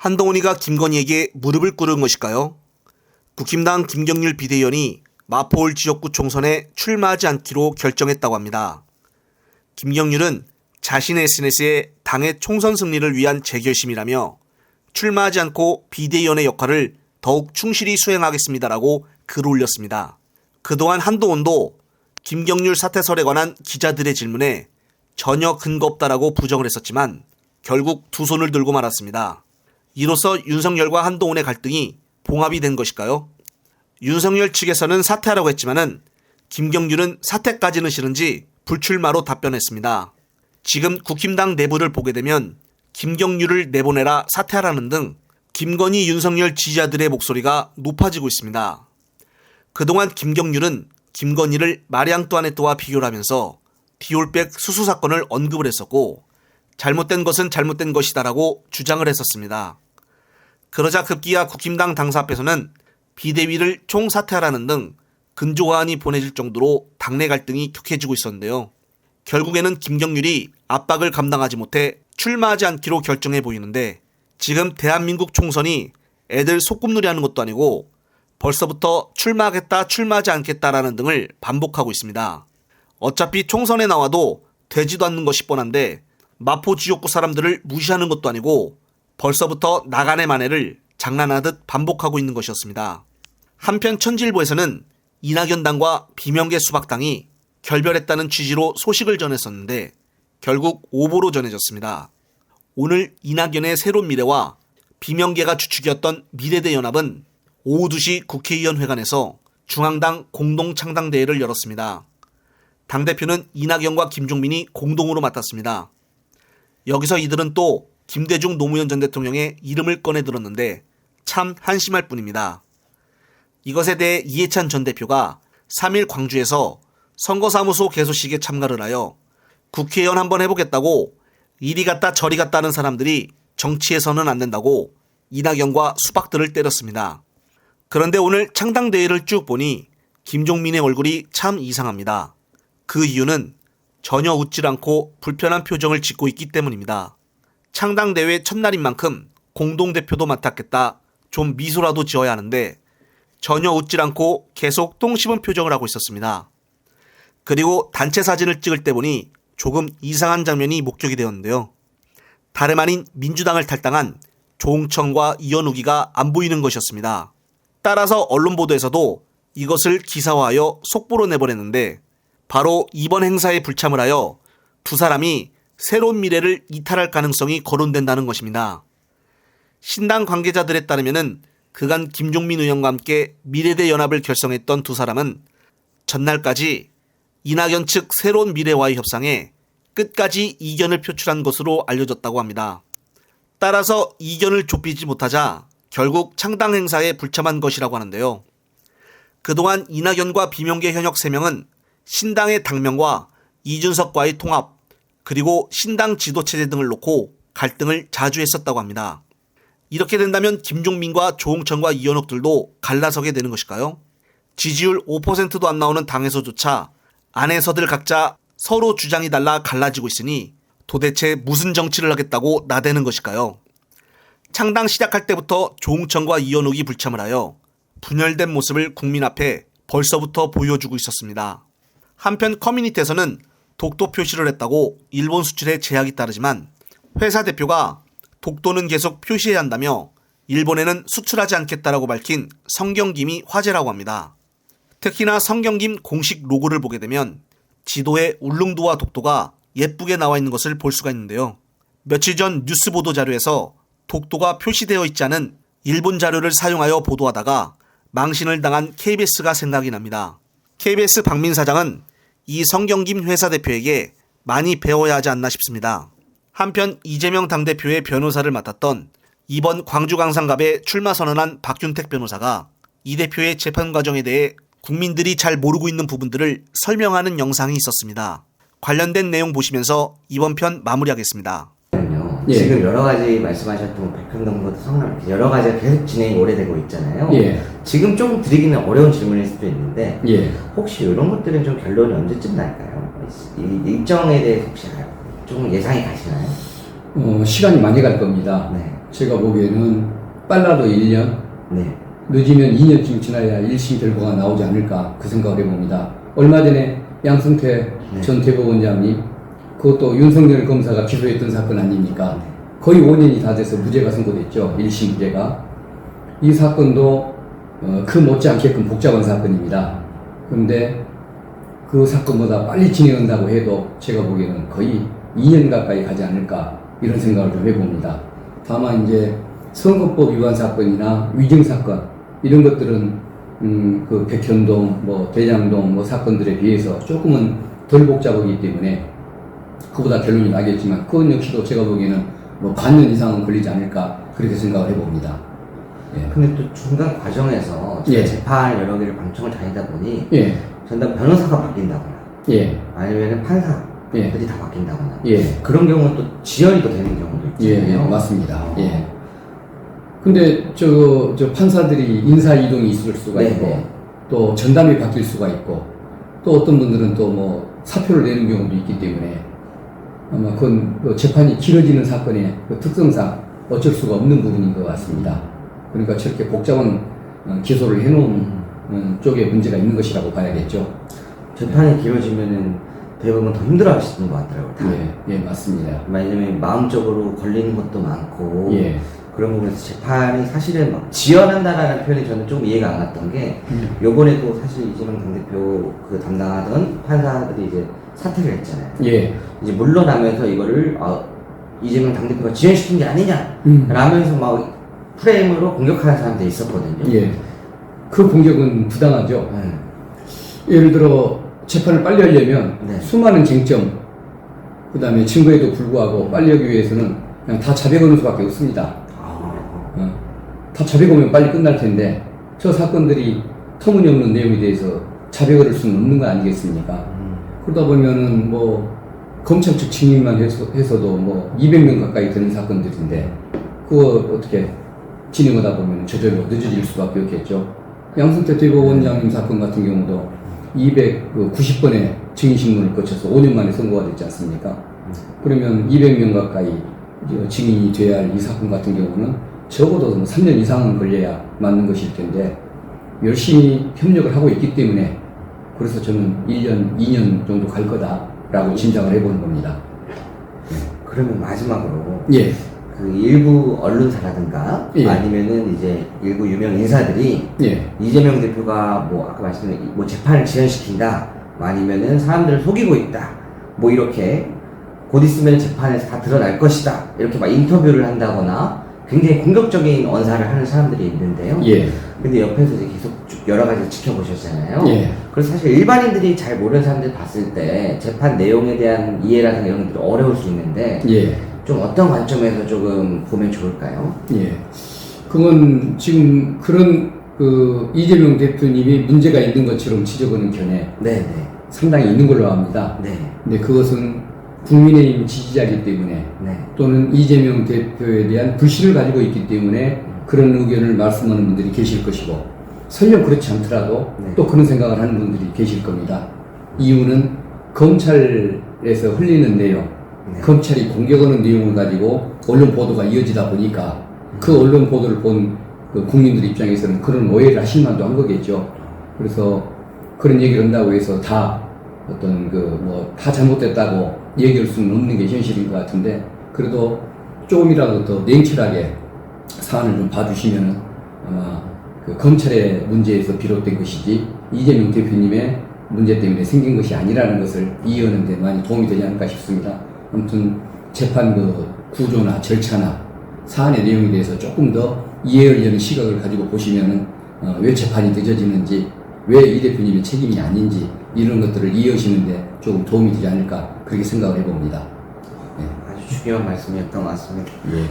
한동훈이가 김건희에게 무릎을 꿇은 것일까요? 국힘당 김경률 비대위원이 마포울 지역구 총선에 출마하지 않기로 결정했다고 합니다. 김경률은 자신의 SNS에 당의 총선 승리를 위한 재결심이라며 출마하지 않고 비대위원의 역할을 더욱 충실히 수행하겠습니다라고 글을 올렸습니다. 그동안 한동훈도 김경률 사퇴설에 관한 기자들의 질문에 전혀 근거 없다라고 부정을 했었지만 결국 두 손을 들고 말았습니다. 이로써 윤석열과 한동훈의 갈등이 봉합이 된 것일까요? 윤석열 측에서는 사퇴하라고 했지만은 김경률은 사퇴까지는 싫은지 불출마로 답변했습니다. 지금 국힘당 내부를 보게 되면 김경률을 내보내라 사퇴하라는 등 김건희 윤석열 지지자들의 목소리가 높아지고 있습니다. 그동안 김경률은 김건희를 마리 앙뚜아네트와 비교를 하면서 디올백 수수 사건을 언급을 했었고 잘못된 것은 잘못된 것이다라고 주장을 했었습니다. 그러자 급기야 국힘당 당사 앞에서는 비대위를 총사퇴하라는 등 근조화안이 보내질 정도로 당내 갈등이 격해지고 있었는데요. 결국에는 김경률이 압박을 감당하지 못해 출마하지 않기로 결정해 보이는데 지금 대한민국 총선이 애들 소꿉놀이 하는 것도 아니고 벌써부터 출마하겠다 출마하지 않겠다라는 등을 반복하고 있습니다. 어차피 총선에 나와도 되지도 않는 것이 뻔한데 마포 지역구 사람들을 무시하는 것도 아니고 벌써부터 나간의 만회를 장난하듯 반복하고 있는 것이었습니다. 한편 천지일보에서는 이낙연 당과 비명계 수박당이 결별했다는 취지로 소식을 전했었는데 결국 오보로 전해졌습니다. 오늘 이낙연의 새로운 미래와 비명계가 주축이었던 미래대연합은 오후 2시 국회의원 회관에서 중앙당 공동창당대회를 열었습니다. 당대표는 이낙연과 김종민이 공동으로 맡았습니다. 여기서 이들은 또 김대중 노무현 전 대통령의 이름을 꺼내 들었는데 참 한심할 뿐입니다. 이것에 대해 이해찬 전 대표가 3일 광주에서 선거사무소 개소식에 참가를 하여 국회의원 한번 해보겠다고 이리 갔다 저리 갔다 하는 사람들이 정치에서는 안 된다고 이낙연과 수박들을 때렸습니다. 그런데 오늘 창당대회를 쭉 보니 김종민의 얼굴이 참 이상합니다. 그 이유는 전혀 웃질 않고 불편한 표정을 짓고 있기 때문입니다. 창당대회 첫날인 만큼 공동대표도 맡았겠다. 좀 미소라도 지어야 하는데 전혀 웃질 않고 계속 똥 씹은 표정을 하고 있었습니다. 그리고 단체 사진을 찍을 때 보니 조금 이상한 장면이 목격이 되었는데요. 다름 아닌 민주당을 탈당한 조홍천과 이현욱이가 안 보이는 것이었습니다. 따라서 언론 보도에서도 이것을 기사화하여 속보로 내보냈는데 바로 이번 행사에 불참을 하여 두 사람이 새로운 미래를 이탈할 가능성이 거론된다는 것입니다. 신당 관계자들에 따르면 그간 김종민 의원과 함께 미래대 연합을 결성했던 두 사람은 전날까지 이낙연 측 새로운 미래와의 협상에 끝까지 이견을 표출한 것으로 알려졌다고 합니다. 따라서 이견을 좁히지 못하자 결국 창당 행사에 불참한 것이라고 하는데요. 그동안 이낙연과 비명계 현역 3명은 신당의 당명과 이준석과의 통합 그리고 신당 지도체제 등을 놓고 갈등을 자주 했었다고 합니다. 이렇게 된다면 김종민과 조홍천과 이현욱들도 갈라서게 되는 것일까요? 지지율 5%도 안 나오는 당에서조차 안에서들 각자 서로 주장이 달라 갈라지고 있으니 도대체 무슨 정치를 하겠다고 나대는 것일까요? 창당 시작할 때부터 조홍천과 이현욱이 불참을 하여 분열된 모습을 국민 앞에 벌써부터 보여주고 있었습니다. 한편 커뮤니티에서는 독도 표시를 했다고 일본 수출에 제약이 따르지만 회사 대표가 독도는 계속 표시해야 한다며 일본에는 수출하지 않겠다라고 밝힌 성경김이 화제라고 합니다. 특히나 성경김 공식 로고를 보게 되면 지도에 울릉도와 독도가 예쁘게 나와 있는 것을 볼 수가 있는데요. 며칠 전 뉴스 보도 자료에서 독도가 표시되어 있지 않은 일본 자료를 사용하여 보도하다가 망신을 당한 KBS가 생각이 납니다. KBS 박민 사장은 이 성경김 회사 대표에게 많이 배워야 하지 않나 싶습니다. 한편 이재명 당대표의 변호사를 맡았던 이번 광주 강상갑에 출마 선언한 박균택 변호사가 이 대표의 재판 과정에 대해 국민들이 잘 모르고 있는 부분들을 설명하는 영상이 있었습니다. 관련된 내용 보시면서 이번 편 마무리하겠습니다. 예. 지금 여러 가지 말씀하셨던 백현동부터 성남 여러 가지가 계속 진행이 오래되고 있잖아요. 예. 지금 좀 드리기는 어려운 질문일 수도 있는데 예. 혹시 이런 것들은 좀 결론이 언제쯤 날까요? 이 일정에 대해서 혹시 좀 예상이 가시나요? 시간이 많이 갈 겁니다. 네. 제가 보기에는 빨라도 1년, 네. 늦으면 2년쯤 지나야 1심 결과가 나오지 않을까 그 생각을 해봅니다. 얼마 전에 양승태 전 대법원장님, 그것도 윤석열 검사가 기소했던 사건 아닙니까? 거의 5년이 다 돼서 무죄가 선고됐죠. 1심 무죄가. 이 사건도 그 못지않게끔 복잡한 사건입니다. 그런데 그 사건보다 빨리 진행한다고 해도 제가 보기에는 거의 2년 가까이 가지 않을까 이런 생각을 좀 해봅니다. 다만 이제 선거법 위반 사건이나 위증 사건 이런 것들은 그 백현동, 뭐 대장동 뭐 사건들에 비해서 조금은 덜 복잡하기 때문에 그보다 결론이 나겠지만 그건 역시도 제가 보기에는 뭐 반년 이상은 걸리지 않을까 그렇게 생각을 해봅니다. 예. 근데 또 중간 과정에서 제가 예. 재판 여러 개를 방청을 다니다 보니 예. 전담 변호사가 바뀐다거나 예. 아니면 판사들이 예. 다 바뀐다거나 예. 그런 경우는 또 지연이 또 되는 경우도 예, 있잖아요. 예, 맞습니다. 예. 근데 저 판사들이 인사 이동이 있을 수가 네, 있고, 네. 또 전담이 바뀔 수가 있고, 또 어떤 분들은 또 뭐 사표를 내는 경우도 있기 때문에 아마 그건 그 재판이 길어지는 사건의 그 특성상 어쩔 수가 없는 부분인 것 같습니다. 그러니까 저렇게 복잡한 기소를 해놓은 쪽에 문제가 있는 것이라고 봐야겠죠. 재판이 길어지면은 대부분 더 힘들어하시는 것 같더라고요. 다. 예, 예, 맞습니다. 왜냐면 마음적으로 걸리는 것도 많고 예. 그런 부분에서 재판이 사실은 막 지연한다라는 표현이 저는 좀 이해가 안 갔던 게 요번에도 사실 이재명 당대표 그 담당하던 판사들이 이제 사퇴를 했잖아요. 예. 이제 물러나면서 이거를 이재명 당대표가 지연시킨 게 아니냐 라면서 막 프레임으로 공격하는 사람들이 있었거든요. 예. 그 공격은 부당하죠. 네. 예를 들어 재판을 빨리 하려면 네. 수많은 쟁점, 그 다음에 증거에도 불구하고 빨리 하기 위해서는 그냥 다 자백하는 수밖에 없습니다. 다 자백하면 빨리 끝날 텐데 저 사건들이 터무니없는 내용에 대해서 자백을 할 수는 없는 거 아니겠습니까? 그러다 보면은 뭐 검찰 측 증인만 해서도 뭐 200명 가까이 되는 사건들인데 그거 어떻게 진행하다 보면 저절로 늦어질 수밖에 없겠죠. 양승태 대법원장님 사건 같은 경우도 290번의 증인신문을 거쳐서 5년 만에 선고가 됐지 않습니까? 그러면 200명 가까이 증인이 돼야 할 이 사건 같은 경우는 적어도 뭐 3년 이상은 걸려야 맞는 것일 텐데 열심히 협력을 하고 있기 때문에 그래서 저는 1년, 2년 정도 갈 거다라고 짐작을 해보는 겁니다. 그러면 마지막으로 예. 그 일부 언론사라든가 예. 아니면은 이제 일부 유명 인사들이 예. 이재명 대표가 뭐 아까 말씀드린 뭐 재판을 지연시킨다 뭐 아니면은 사람들을 속이고 있다 뭐 이렇게 곧 있으면 재판에서 다 드러날 것이다 이렇게 막 인터뷰를 한다거나 굉장히 공격적인 언사를 하는 사람들이 있는데요. 예. 근데 옆에서 이제 계속 쭉 여러 가지를 지켜보셨잖아요. 예. 그래서 사실 일반인들이 잘 모르는 사람들 봤을 때 재판 내용에 대한 이해라든가 이런 것들이 어려울 수 있는데 예. 좀 어떤 관점에서 조금 보면 좋을까요? 예. 그건 지금 그런 그 이재명 대표님이 문제가 있는 것처럼 지적하는 견해 네네. 상당히 있는 걸로 압니다. 네. 근데 그것은 국민의힘 지지자이기 때문에 네. 또는 이재명 대표에 대한 불신을 가지고 있기 때문에 그런 의견을 말씀하는 분들이 계실 것이고 설령 그렇지 않더라도 네. 또 그런 생각을 하는 분들이 계실 겁니다. 이유는 검찰에서 흘리는 내용, 네. 검찰이 공격하는 내용을 가지고 언론 보도가 이어지다 보니까 그 언론 보도를 본 그 국민들 입장에서는 그런 오해를 하실 만도 한 거겠죠. 그래서 그런 얘기를 한다고 해서 다 어떤 그 뭐 다 잘못됐다고 얘기할 수는 없는 게 현실인 것 같은데 그래도 조금이라도 더 냉철하게 사안을 좀 봐주시면 아마 그 검찰의 문제에서 비롯된 것이지 이재명 대표님의 문제 때문에 생긴 것이 아니라는 것을 이해하는 데 많이 도움이 되지 않을까 싶습니다. 아무튼 재판 그 구조나 절차나 사안의 내용에 대해서 조금 더 이해하려는 시각을 가지고 보시면은 왜 재판이 늦어지는지 왜 이 대표님의 책임이 아닌지 이런 것들을 이해하시는데 조금 도움이 되지 않을까 그렇게 생각을 해봅니다. 아주 중요한 말씀이었던 것 같습니다. 예.